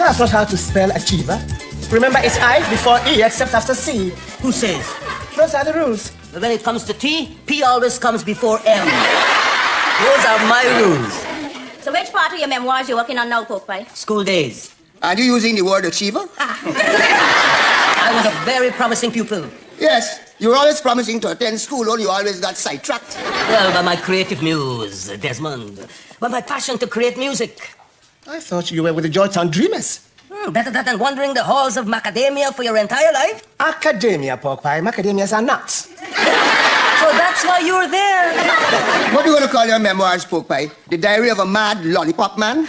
That's not how to spell achiever. Remember, it's I before E, except after C. Who says? Those are the rules. But when it comes to T, P always comes before M. Those are my rules. So which part of your memoirs you're working on now, Pork Pie? School days. Are you using the word achiever? I was a very promising pupil. Yes. You were always promising to attend school, only you always got sidetracked. Well, by my creative muse, Desmond. By my passion to create music. I thought you were with the Georgetown Dreamers. Better that than wandering the halls of macadamia for your entire life. Academia, Pork Pie. Macadamias are nuts. So that's why you're there. What are you going to call your memoirs, Pork Pie? The Diary of a Mad Lollipop Man?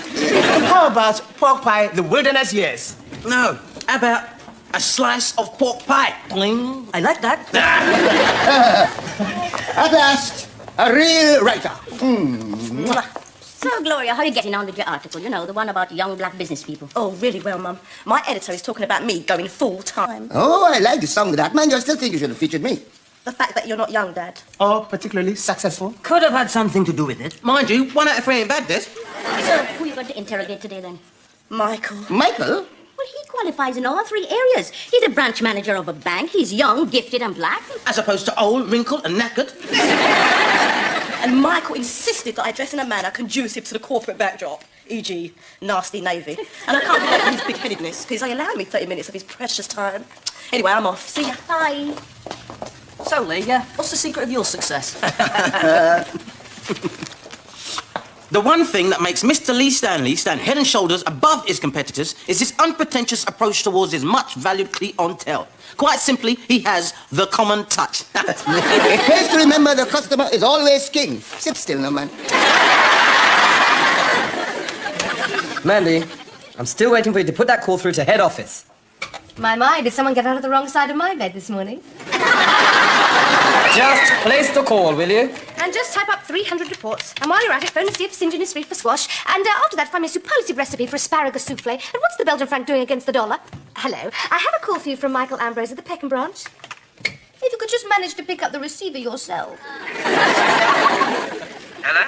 How about Pork Pie, the Wilderness Years? No, how about a slice of pork pie? Boing. I like that. At last, a real writer. So, Gloria, how are you getting on with your article? You know, the one about young black business people. Oh, really well, Mum. My editor is talking about me going full-time. Oh, I like the sound of that. Man, you still think you should have featured me. The fact that you're not young, Dad. Or particularly successful? Could have had something to do with it. Mind you, 1 out of 3 ain't bad, Des. So, who are you going to interrogate today, then? Michael. Michael? Well, he qualifies in all 3 areas. He's a branch manager of a bank. He's young, gifted, and black. As opposed to old, wrinkled, and knackered. And Michael insisted that I dress in a manner conducive to the corporate backdrop, e.g. nasty navy. And I can't be his big-headedness, because he allowed me 30 minutes of his precious time. Anyway, I'm off. See ya. Bye. So, Lee, what's the secret of your success? The one thing that makes Mr. Lee Stanley stand head and shoulders above his competitors is his unpretentious approach towards his much-valued clientele. Quite simply, he has the common touch. Please to remember the customer is always king. Sit still now, man. Mandy, I'm still waiting for you to put that call through to head office. My, did someone get out of the wrong side of my bed this morning? Just place the call, will you? And just type up 300 reports. And while you're at it, phone to see if St. John is free for squash. And after that, find me a superlative recipe for asparagus souffle. And what's the Belgian franc doing against the dollar? Hello. I have a call for you from Michael Ambrose at the Peckham branch. If you could just manage to pick up the receiver yourself. Hello?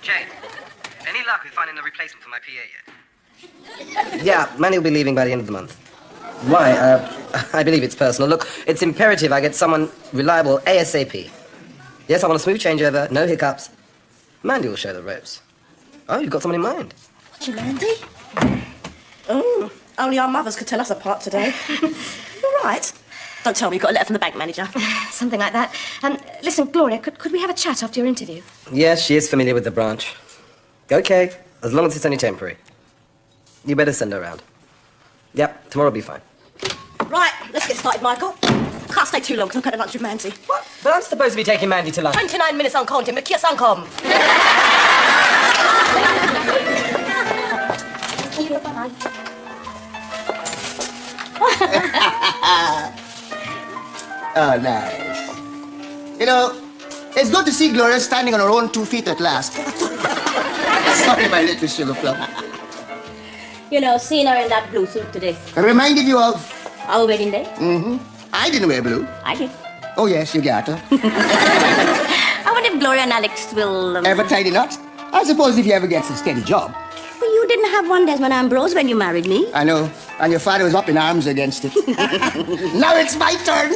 Jane, any luck with finding a replacement for my PA yet? Yeah, Manny will be leaving by the end of the month. Why? I believe it's personal. Look, it's imperative I get someone reliable ASAP. Yes, I want a smooth changeover, no hiccups. Mandy will show the ropes. Oh, you've got someone in mind. What, you, Mandy? Oh, only our mothers could tell us apart today. You're right. Don't tell me you got a letter from the bank manager. Something like that. Listen, Gloria, could we have a chat after your interview? Yes, she is familiar with the branch. Okay, as long as it's only temporary. You better send her around. Yep, tomorrow will be fine. Right, let's get started, Michael. Can't stay too long because I'm going to lunch with Mandy. What? But I'm supposed to be taking Mandy to lunch. 29 minutes on content, but kiss uncom. Oh, nice. You know, it's good to see Gloria standing on her own 2 feet at last. Sorry, my little sugar plum. You know, seeing her in that blue suit today. I reminded you of... Our wedding day? Mm-hmm. I didn't wear blue. I did. Oh, yes, you got her. I wonder if Gloria and Alex will... Ever tie the knot? I suppose if you ever get a steady job. Well, you didn't have one, Desmond Ambrose, when you married me. I know. And your father was up in arms against it. Now it's my turn.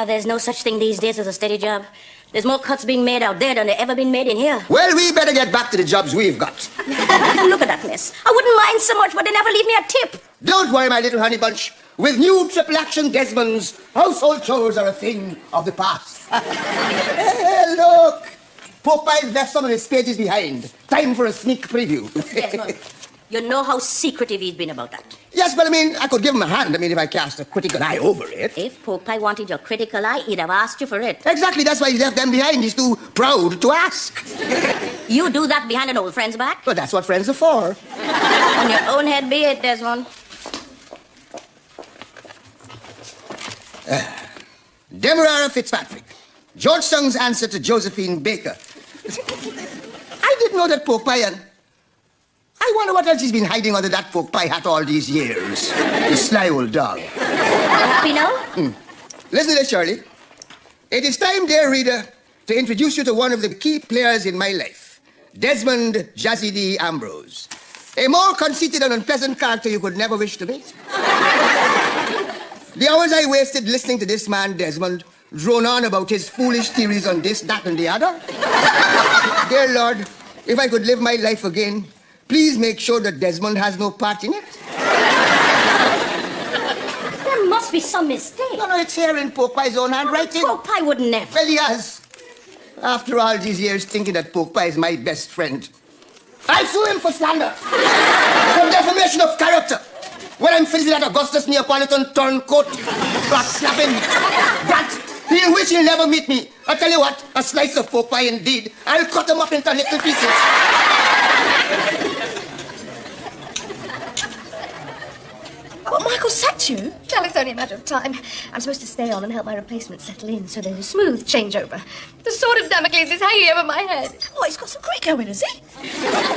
There's no such thing these days as a steady job. There's more cuts being made out there than there ever been made in here. Well, we better get back to the jobs we've got. Look at that mess. I wouldn't mind so much, but they never leave me a tip. Don't worry, my little honey bunch. With new triple-action Desmonds, household chores are a thing of the past. Look! Popeye's left some of his pages behind. Time for a sneak preview. Desmond, you know how secretive he's been about that. Yes, but I could give him a hand. If I cast a critical eye over it. If Popeye wanted your critical eye, he'd have asked you for it. Exactly, that's why he left them behind. He's too proud to ask. You do that behind an old friend's back? But that's what friends are for. On your own head be it, Desmond. Demerara Fitzpatrick, Georgetown's answer to Josephine Baker. I didn't know that Popeye and... I wonder what else he's been hiding under that pork pie hat all these years. The sly old dog. You happy now? Listen to this, Shirley. It is time, dear reader, to introduce you to one of the key players in my life. Desmond Jazzy D. Ambrose. A more conceited and unpleasant character you could never wish to meet. The hours I wasted listening to this man, Desmond, drone on about his foolish theories on this, that, and the other. Dear Lord, if I could live my life again, please make sure that Desmond has no part in it. There must be some mistake. No, it's here in Pork Pie's own handwriting. Pork Pie would never. Well, he has. After all these years thinking that Pork Pie is my best friend, I sue him for slander, for defamation of character. When I'm facing that Augustus Neapolitan turncoat, backslapping, brat, in which he'll never meet me. I tell you what, a slice of pork pie indeed. I'll cut him up into little pieces. What, Michael sacked you? Well, it's only a matter of time. I'm supposed to stay on and help my replacement settle in, so there's a smooth changeover. The sword of Damocles is hanging over my head. Oh, he's got some great going, has he?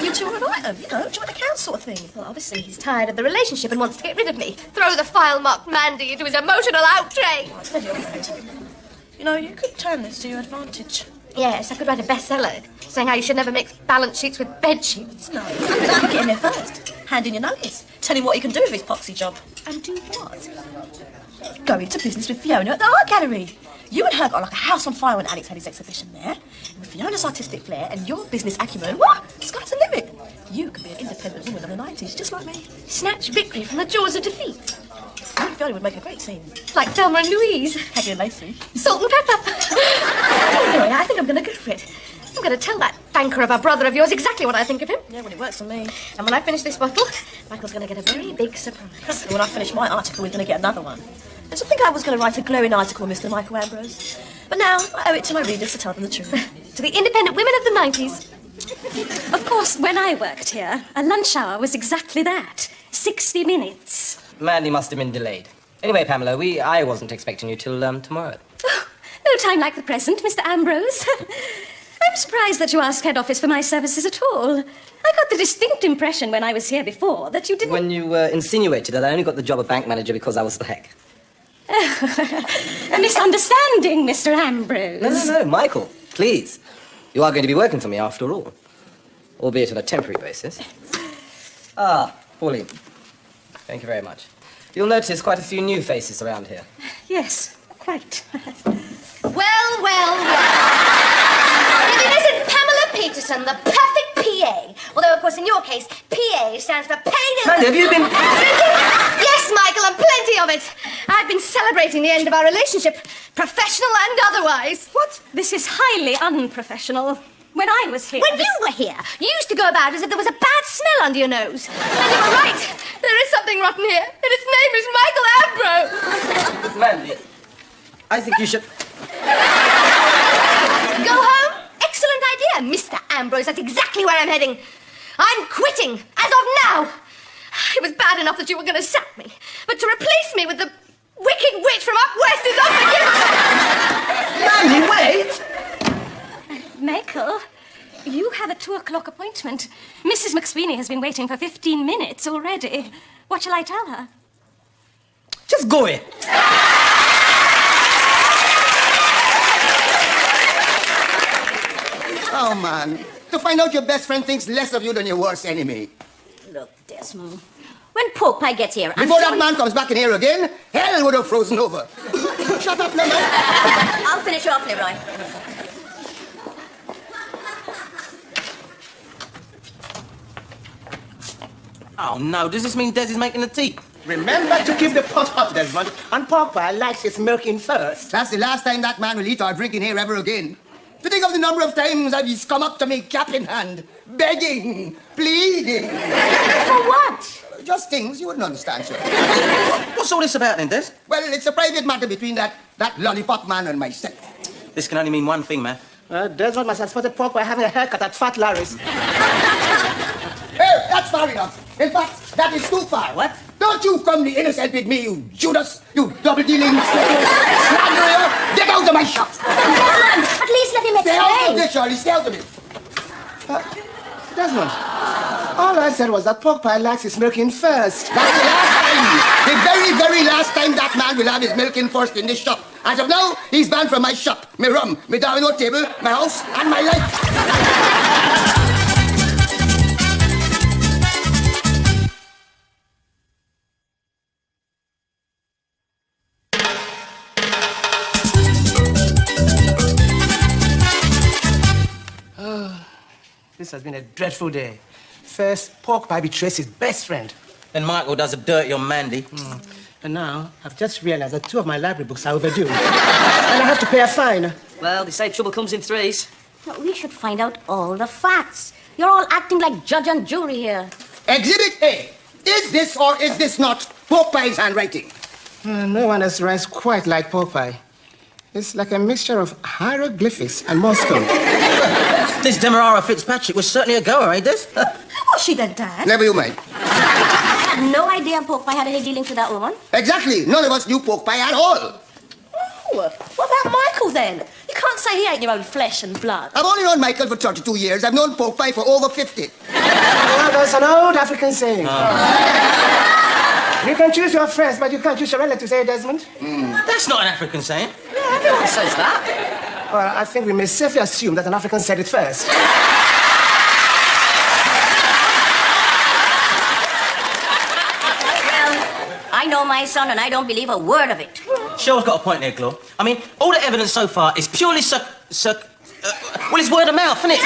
You two are an item, joint account sort of thing. Well, obviously, he's tired of the relationship and wants to get rid of me. Throw the file-marked Mandy into his emotional outrage. I tell you what, you could turn this to your advantage. Yes, I could write a bestseller saying how you should never mix balance sheets with bed sheets. No, get in there first. Hand in your notice. Tell him what he can do with his poxy job. And do what? Go into business with Fiona at the art gallery. You and her got like a house on fire when Alex had his exhibition there. And with Fiona's artistic flair and your business acumen, what? The sky's the limit. You could be an independent woman of the 90s, just like me. Snatch victory from the jaws of defeat. You and Fiona would make a great team. Like Thelma and Louise. Peggy and Lacey. Salt and pepper. Anyway, I think I'm going to go for it. I'm going to tell that banker of a brother of yours exactly what I think of him. Yeah, well, it works for me. And when I finish this bottle, Michael's going to get a very big surprise. And when I finish my article, we're going to get another one. I just think I was going to write a glowing article on Mr. Michael Ambrose. But now I owe it to my readers to tell them the truth. To the independent women of the 90s. Of course, when I worked here, a lunch hour was exactly that. 60 minutes. Mandy must have been delayed. Anyway, Pamela, I wasn't expecting you till tomorrow. Oh, no time like the present, Mr. Ambrose. I'm surprised that you asked head office for my services at all. I got the distinct impression when I was here before that you didn't... When you insinuated that I only got the job of bank manager because I was the heck. A misunderstanding, Mr. Ambrose. No, Michael, please. You are going to be working for me after all. Albeit on a temporary basis. Ah, Pauline. Thank you very much. You'll notice quite a few new faces around here. Yes, quite. Well. If it isn't Pamela Peterson, the perfect PA. Although, of course, in your case, PA stands for pain in Mandy, have you been... Yes, Michael, and plenty of it. I've been celebrating the end of our relationship, professional and otherwise. What? This is highly unprofessional. When I was here... When you were here, you used to go about as if there was a bad smell under your nose. And you were right. There is something rotten here, and its name is Michael Ambrose. Mandy, I think you should... Go home? Excellent idea, Mr. Ambrose. That's exactly where I'm heading. I'm quitting, as of now. It was bad enough that you were going to sack me, but to replace me with the wicked witch from up west is unforgivable. Mandy, wait! Michael, you have a 2:00 appointment. Mrs. McSweeney has been waiting for 15 minutes already. What shall I tell her? Just go in. Oh, man. To find out your best friend thinks less of you than your worst enemy. Look, Desmond, when Pork Pie gets here... Before that man comes back in here again, hell would have frozen over. Shut up, Lemon. I'll finish you off, Leroy. Oh, no. Does this mean Des is making the tea? Remember to keep the pot hot, Desmond. And Pork Pie likes its milk in first. That's the last time that man will eat or drink in here ever again. To think of the number of times that he's come up to me, cap in hand, begging, pleading. For what? Just things you wouldn't understand, sir. What's all this about then, Des? Well, it's a private matter between that lollipop man and myself. This can only mean one thing, man. Desmond must have spotted Pork Pie having a haircut at Fat Larry's. Hey, that's far enough. In fact, that is too far. What? Don't you come the innocent with me, you Judas, you double-dealing slanderer. Get out of my shop. Come on, at least let him Stay out of explain. this, Charlie. Stay out of it. Desmond, all I said was that Pork Pie likes his milk in first. That's the last time. The very, very last time that man will have his milk in first in this shop. As of now, he's banned from my shop, my rum, my domino table, my house, and my life. This has been a dreadful day. First, pork pie betrays his best friend. Then Michael does a dirty on Mandy. And now, I've just realized that 2 of my library books are overdue. And I have to pay a fine. Well, they say trouble comes in threes. No, we should find out all the facts. You're all acting like judge and jury here. Exhibit A. Is this or is this not pork pie's handwriting? No one else writes quite like pork pie. It's like a mixture of hieroglyphics and Morse code. This Demerara Fitzpatrick was certainly a goer, eh, Des? Was she then, Dad? Never you mind. I had no idea Pork Pie had any dealings with that woman. Exactly. None of us knew pork pie at all. Oh, what about Michael then? You can't say he ain't your own flesh and blood. I've only known Michael for 32 years. I've known pork pie for over 50. Well, that's an old African saying. You can choose your friends, but you can't choose your relatives, eh, Desmond? That's not an African saying. Yeah, everyone says that. Well, I think we may safely assume that an African said it first. I know my son, and I don't believe a word of it. Cheryl's got a point there, Glor. I mean, all the evidence so far is purely well, it's word of mouth, isn't it?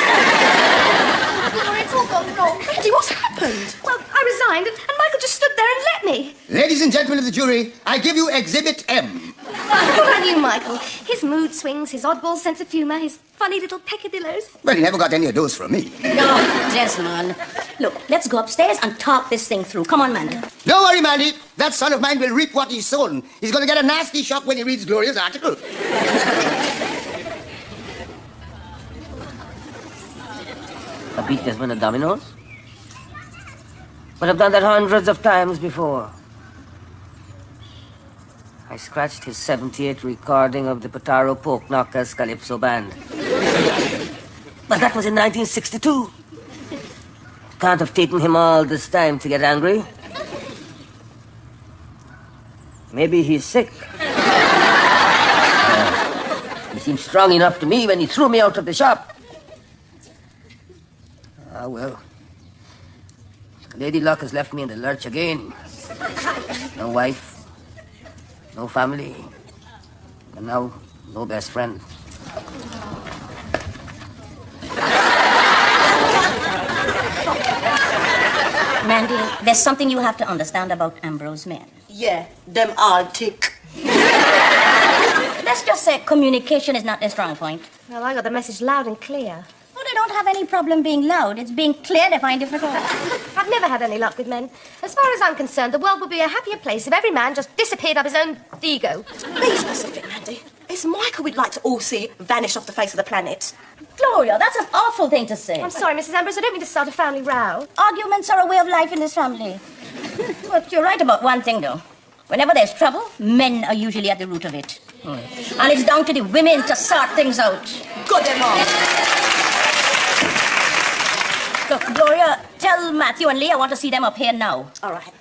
It's all gone wrong. Mandy, what's happened? Well, I resigned, and Michael just stood there and let me. Ladies and gentlemen of the jury, I give you Exhibit M. What about you, Michael? His mood swings, his oddball sense of humour, his funny little peccadillos. Well, he never got any of those from me. No, Desmond. Look, let's go upstairs and talk this thing through. Come on, Mandy. Don't worry, Mandy. That son of mine will reap what he's sown. He's going to get a nasty shock when he reads Gloria's article. I beat Desmond at dominoes. But I've done that hundreds of times before. I scratched his 78 recording of the Potaro Polk Knockers Calypso Band. But that was in 1962. Can't have taken him all this time to get angry. Maybe he's sick. He seemed strong enough to me when he threw me out of the shop. Ah, well. Lady Luck has left me in the lurch again. No wife, no family, and now no best friend. Mandy, there's something you have to understand about Ambrose men. Yeah, them Arctic. Let's just say communication is not their strong point. Well, I got the message loud and clear. Well, they don't have any problem being loud. It's being clear they find difficult. I've never had any luck with men. As far as I'm concerned, the world would be a happier place if every man just disappeared up his own ego. Be specific, Mandy. It's Michael we'd like to all see vanish off the face of the planet. Gloria, that's an awful thing to say. I'm sorry, Mrs. Ambrose, I don't mean to start a family row. Arguments are a way of life in this family. But you're right about one thing, though. Whenever there's trouble, men are usually at the root of it. And it's down to the women to sort things out. Good day, Mom. Look, Gloria, tell Matthew and Lee I want to see them up here now. All right.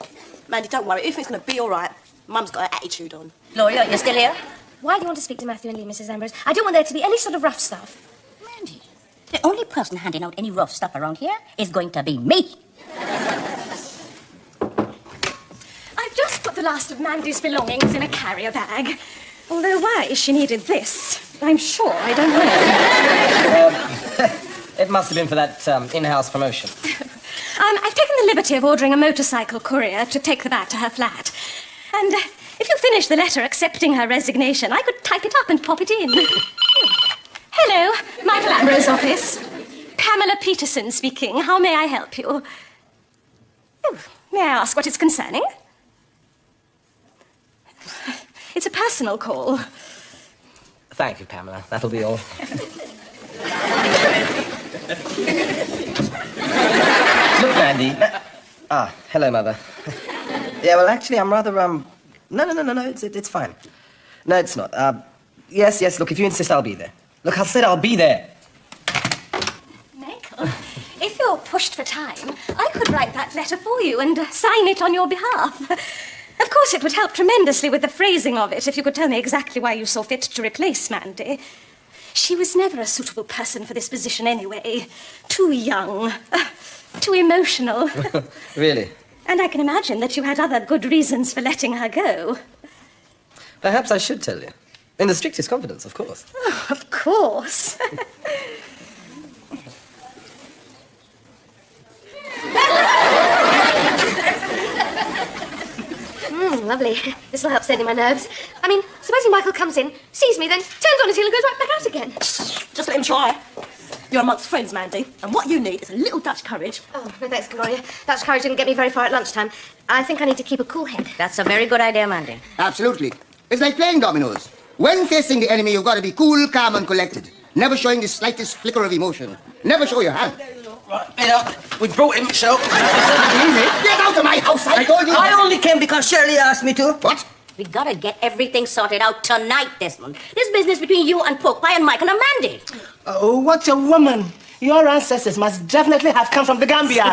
Mandy, don't worry. Everything's going to be all right. Mum's got her attitude on. Gloria, you're still here? Why do you want to speak to Matthew and Lee, Mrs. Ambrose? I don't want there to be any sort of rough stuff. Mandy, the only person handing out any rough stuff around here is going to be me. I've just put the last of Mandy's belongings in a carrier bag. Although why she needed this, I'm sure I don't know. It must have been for that in-house promotion. I've taken the liberty of ordering a motorcycle courier to take the bag to her flat. And if you finish the letter accepting her resignation, I could type it up and pop it in. Hello, Michael Ambrose office. Pamela Peterson speaking. How may I help you? Oh, may I ask what it's concerning? It's a personal call. Thank you, Pamela. That'll be all. Look, Mandy. Hello, Mother. Yeah, well, actually, I'm rather, No, it's fine. No, it's not. Yes, look, if you insist, I'll be there. Look, I said I'll be there. Michael, if you're pushed for time, I could write that letter for you and sign it on your behalf. Of course, it would help tremendously with the phrasing of it if you could tell me exactly why you saw fit to replace Mandy. She was never a suitable person for this position anyway. Too young, too emotional. Really? And I can imagine that you had other good reasons for letting her go. Perhaps I should tell you. In the strictest confidence, of course. Oh, of course. lovely. This will help steady my nerves. I mean, supposing Michael comes in, sees me, then turns on his heel and goes right back out again. Just let him try. You're amongst friends, Mandy, and what you need is a little Dutch courage. Oh, no thanks, Gloria. Dutch courage didn't get me very far at lunchtime. I think I need to keep a cool head. That's a very good idea, Mandy. Absolutely. It's like playing dominoes. When facing the enemy, you've got to be cool, calm, and collected. Never showing the slightest flicker of emotion. Never show your hand. Right, get up. We brought him, Michelle. Get out of my house, I told you. I only came because Shirley asked me to. What? We gotta get everything sorted out tonight, Desmond. This business between you and Pork Pie and Michael and Mandy. Oh, what a woman. Your ancestors must definitely have come from the Gambia.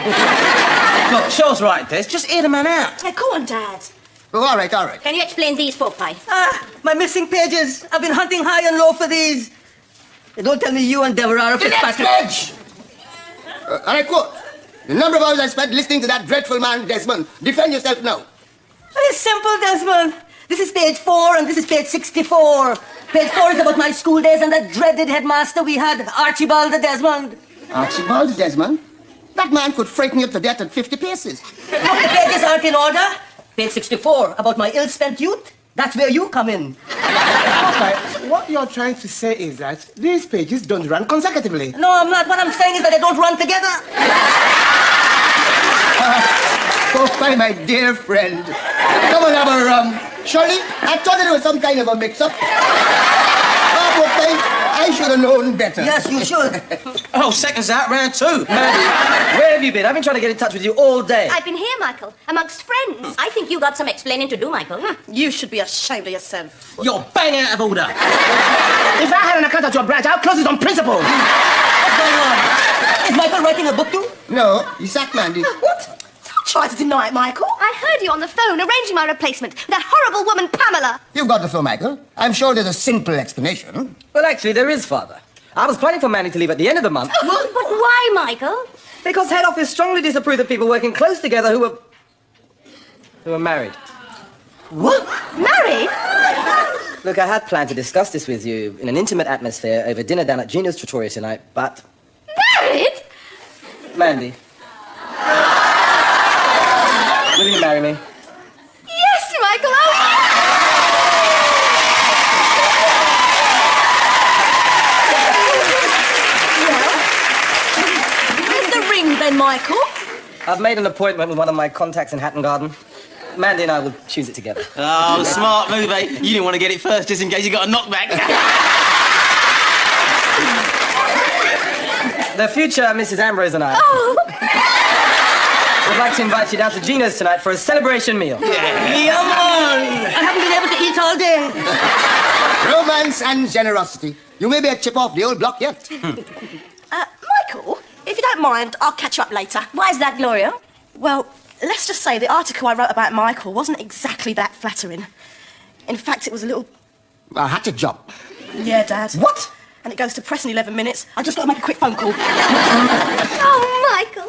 Look, Cheryl's right, Des. Just hear the man out. Yeah, go on, Dad. Oh, all right, all right. Can you explain these, Pork Pie? My missing pages. I've been hunting high and low for these. Don't tell me you and Deborah are The next page! And I quote, the number of hours I spent listening to that dreadful man, Desmond. Defend yourself now. It's simple, Desmond. This is page 4 and this is page 64. Page 4 is about my school days and the dreaded headmaster we had, Archibald the Desmond. Archibald Desmond? That man could frighten you to death at 50 paces. The pages aren't in order. Page 64, about my ill-spent youth. That's where you come in. Okay, what you're trying to say is that these pages don't run consecutively. No, I'm not. What I'm saying is that they don't run together. Pork Pie, my dear friend. Come on, have a rum. Shirley, I thought it was some kind of a mix-up. Oh, Pork Pie, I should have known better. Yes, you should. Oh, seconds out, round 2. Mandy, where have you been? I've been trying to get in touch with you all day. I've been here, Michael, amongst friends. I think you got some explaining to do, Michael. You should be ashamed of yourself. You're bang out of order. If I had an account at your branch, I'll close it on principle. What's going on? Is Michael writing a book too? No, he sacked Mandy. What? Don't try to deny it, Michael. I heard you on the phone arranging my replacement with that horrible woman, Pamela. You've got the flow, Michael. I'm sure there's a simple explanation. Well, actually, there is, Father. I was planning for Mandy to leave at the end of the month. But why, Michael? Because head office strongly disapproved of people working close together who were married. What? Married? Look, I had planned to discuss this with you in an intimate atmosphere over dinner down at Gina's trattoria tonight, but... Married? Mandy. Will you marry me? Yes, Michael. Where's the ring, then, Michael? I've made an appointment with one of my contacts in Hatton Garden. Mandy and I will choose it together. Oh, smart move, eh? You didn't want to get it first just in case you got a knockback. The future Mrs. Ambrose and I would like to invite you down to Gina's tonight for a celebration meal. Come on! I haven't been able to eat all day. Romance and generosity. You may be a chip off the old block yet. Michael, if you don't mind, I'll catch you up later. Why is that, Gloria? Well, let's just say the article I wrote about Michael wasn't exactly that flattering. In fact, it was a little... A hatchet job. Yeah, Dad. What? And it goes to press in 11 minutes. I just got to make a quick phone call. Oh, Michael.